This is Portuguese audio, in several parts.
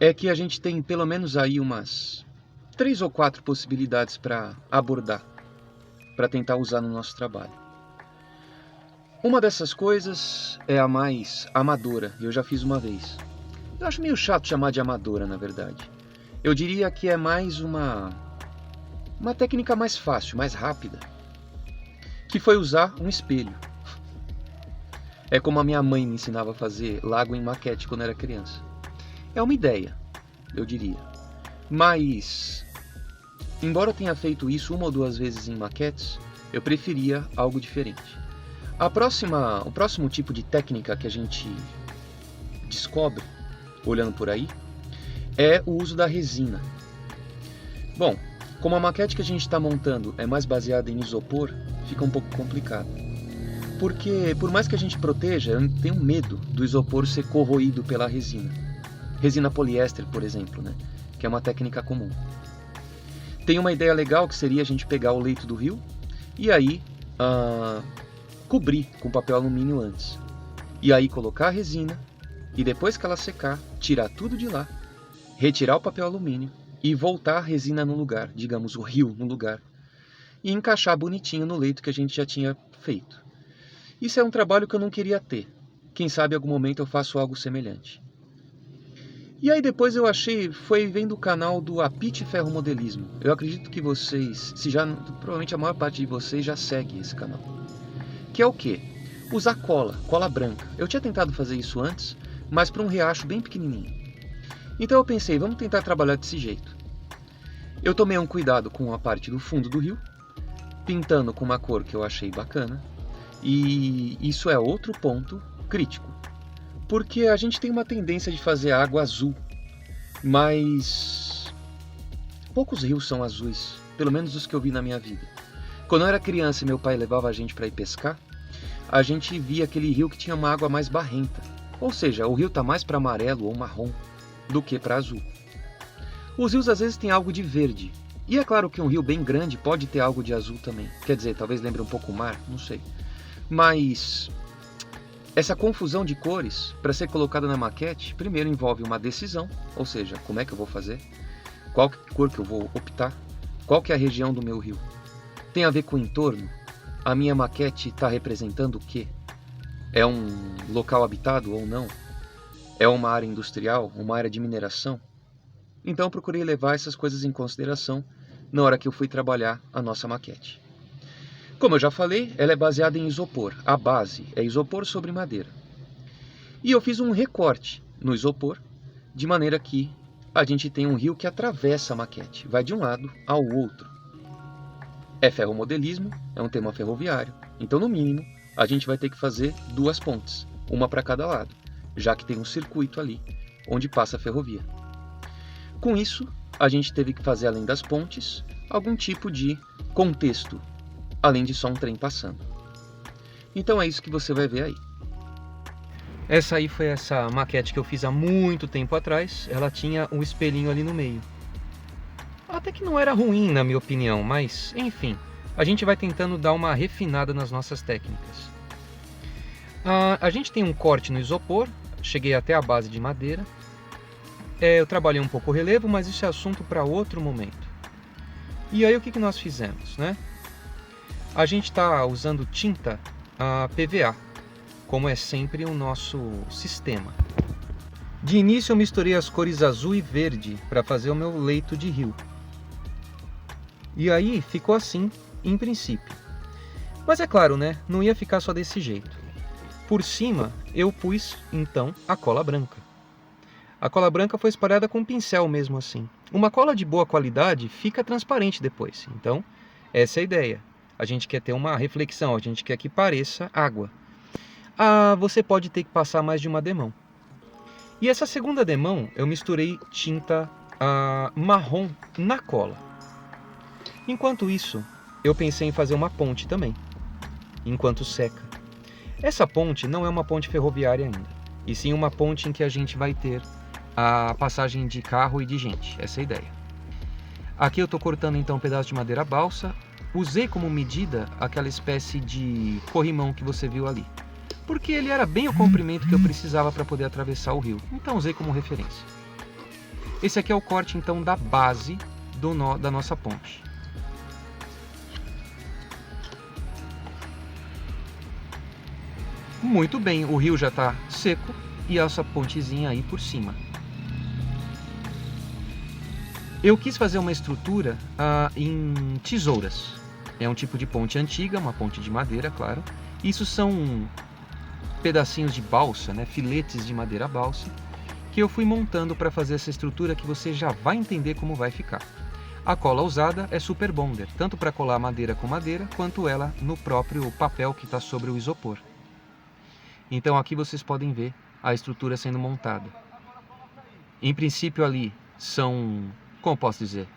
é que a gente tem pelo menos aí umas 3 ou 4 possibilidades para abordar, para tentar usar no nosso trabalho. Uma dessas coisas é a mais amadora, eu já fiz uma vez. Eu acho meio chato chamar de amadora, na verdade. Eu diria que é mais uma técnica mais fácil, mais rápida, que foi usar um espelho. É como a minha mãe me ensinava a fazer lago em maquete quando era criança. É uma ideia, eu diria. Mas, embora eu tenha feito isso uma ou duas vezes em maquetes, eu preferia algo diferente. O próximo tipo de técnica que a gente descobre, olhando por aí, é o uso da resina. Bom, como a maquete que a gente está montando é mais baseada em isopor, fica um pouco complicado. Porque, por mais que a gente proteja, eu tenho medo do isopor ser corroído pela resina. Resina poliéster, por exemplo, né? Que é uma técnica comum. Tem uma ideia legal que seria a gente pegar o leito do rio e aí cobrir com papel alumínio antes. E aí colocar a resina e depois que ela secar, tirar tudo de lá, retirar o papel alumínio e voltar a resina no lugar, digamos o rio no lugar, e encaixar bonitinho no leito que a gente já tinha feito. Isso é um trabalho que eu não queria ter. Quem sabe em algum momento eu faço algo semelhante. E aí depois eu foi vendo o canal do Apite Ferromodelismo. Eu acredito que vocês, provavelmente a maior parte de vocês já segue esse canal. Que é o quê? Usar cola branca. Eu tinha tentado fazer isso antes, mas para um riacho bem pequenininho. Então eu pensei, vamos tentar trabalhar desse jeito. Eu tomei um cuidado com a parte do fundo do rio, pintando com uma cor que eu achei bacana, e isso é outro ponto crítico. Porque a gente tem uma tendência de fazer água azul, mas poucos rios são azuis, pelo menos os que eu vi na minha vida. Quando eu era criança e meu pai levava a gente para ir pescar, a gente via aquele rio que tinha uma água mais barrenta, ou seja, o rio está mais para amarelo ou marrom do que para azul. Os rios às vezes têm algo de verde, e é claro que um rio bem grande pode ter algo de azul também, quer dizer, talvez lembre um pouco o mar, não sei. Mas essa confusão de cores, para ser colocada na maquete, primeiro envolve uma decisão, ou seja, como é que eu vou fazer, qual cor que eu vou optar, qual que é a região do meu rio. Tem a ver com o entorno? A minha maquete está representando o quê? É um local habitado ou não? É uma área industrial, uma área de mineração? Então eu procurei levar essas coisas em consideração na hora que eu fui trabalhar a nossa maquete. Como eu já falei, ela é baseada em isopor. A base é isopor sobre madeira. E eu fiz um recorte no isopor, de maneira que a gente tem um rio que atravessa a maquete, vai de um lado ao outro. É ferromodelismo, é um tema ferroviário, então no mínimo a gente vai ter que fazer 2 pontes, uma para cada lado, já que tem um circuito ali onde passa a ferrovia. Com isso, a gente teve que fazer, além das pontes, algum tipo de contexto, além de só um trem passando. Então é isso que você vai ver aí. Essa aí foi essa maquete que eu fiz há muito tempo atrás. Ela tinha um espelhinho ali no meio. Até que não era ruim, na minha opinião, mas, enfim, a gente vai tentando dar uma refinada nas nossas técnicas. A gente tem um corte no isopor, cheguei até a base de madeira. Eu trabalhei um pouco o relevo, mas isso é assunto para outro momento. E aí o que nós fizemos, né? A gente está usando tinta PVA, como é sempre o nosso sistema. De início eu misturei as cores azul e verde para fazer o meu leito de rio. E aí ficou assim, em princípio. Mas é claro, né? Não ia ficar só desse jeito. Por cima eu pus, então, a cola branca. A cola branca foi espalhada com um pincel mesmo assim. Uma cola de boa qualidade fica transparente depois. Então, essa é a ideia. A gente quer ter uma reflexão, a gente quer que pareça água. Você pode ter que passar mais de uma demão. E essa segunda demão eu misturei tinta marrom na cola. Enquanto isso, eu pensei em fazer uma ponte também, enquanto seca. Essa ponte não é uma ponte ferroviária ainda, e sim uma ponte em que a gente vai ter a passagem de carro e de gente, essa é a ideia. Aqui eu estou cortando então um pedaço de madeira balsa, usei como medida aquela espécie de corrimão que você viu ali, porque ele era bem o comprimento que eu precisava para poder atravessar o rio, então usei como referência. Esse aqui é o corte então da base da nossa ponte. Muito bem, o rio já está seco e essa pontezinha aí por cima. Eu quis fazer uma estrutura em tesouras. É um tipo de ponte antiga, uma ponte de madeira, claro. Isso são pedacinhos de balsa, né? Filetes de madeira balsa, que eu fui montando para fazer essa estrutura que você já vai entender como vai ficar. A cola usada é Super Bonder, tanto para colar madeira com madeira, quanto ela no próprio papel que está sobre o isopor. Então aqui vocês podem ver a estrutura sendo montada. Em princípio ali são, como posso dizer,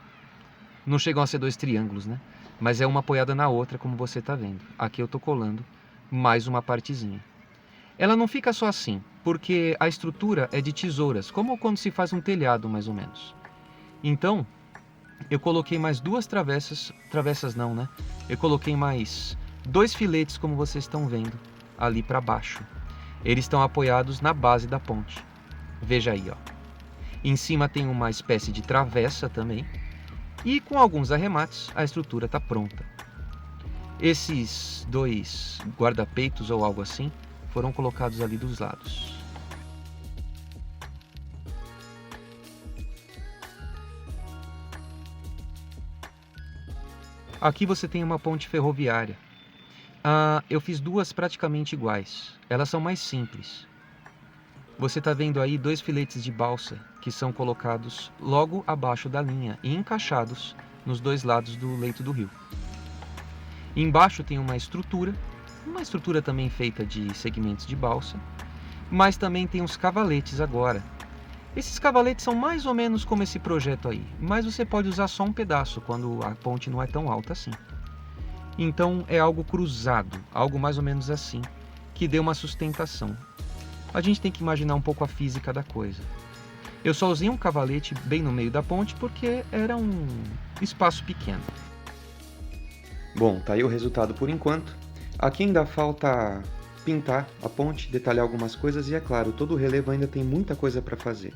não chegam a ser 2 triângulos, né? Mas é uma apoiada na outra, como você está vendo. Aqui eu estou colando mais uma partezinha. Ela não fica só assim, porque a estrutura é de tesouras, como quando se faz um telhado, mais ou menos. Então, eu coloquei mais 2 travessas não, né? Eu coloquei mais 2 filetes, como vocês estão vendo, ali para baixo. Eles estão apoiados na base da ponte. Veja aí, ó. Em cima tem uma espécie de travessa também. E com alguns arremates, a estrutura está pronta. Esses 2 guarda-peitos ou algo assim foram colocados ali dos lados. Aqui você tem uma ponte ferroviária. Eu fiz 2 praticamente iguais. Elas são mais simples. Você está vendo aí 2 filetes de balsa que são colocados logo abaixo da linha e encaixados nos 2 lados do leito do rio. Embaixo tem uma estrutura também feita de segmentos de balsa, mas também tem os cavaletes agora. Esses cavaletes são mais ou menos como esse projeto aí, mas você pode usar só um pedaço quando a ponte não é tão alta assim. Então é algo cruzado, algo mais ou menos assim, que dê uma sustentação. A gente tem que imaginar um pouco a física da coisa. Eu só usei um cavalete bem no meio da ponte porque era um espaço pequeno. Bom, tá aí o resultado por enquanto. Aqui ainda falta pintar a ponte, detalhar algumas coisas e, é claro, todo o relevo ainda tem muita coisa para fazer.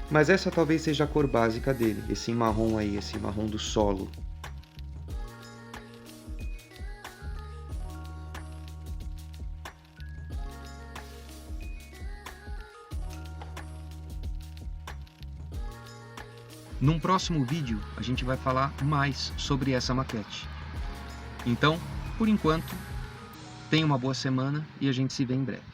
Mas essa talvez seja a cor básica dele, esse marrom aí, esse marrom do solo. Num próximo vídeo, a gente vai falar mais sobre essa maquete. Então, por enquanto, tenha uma boa semana e a gente se vê em breve.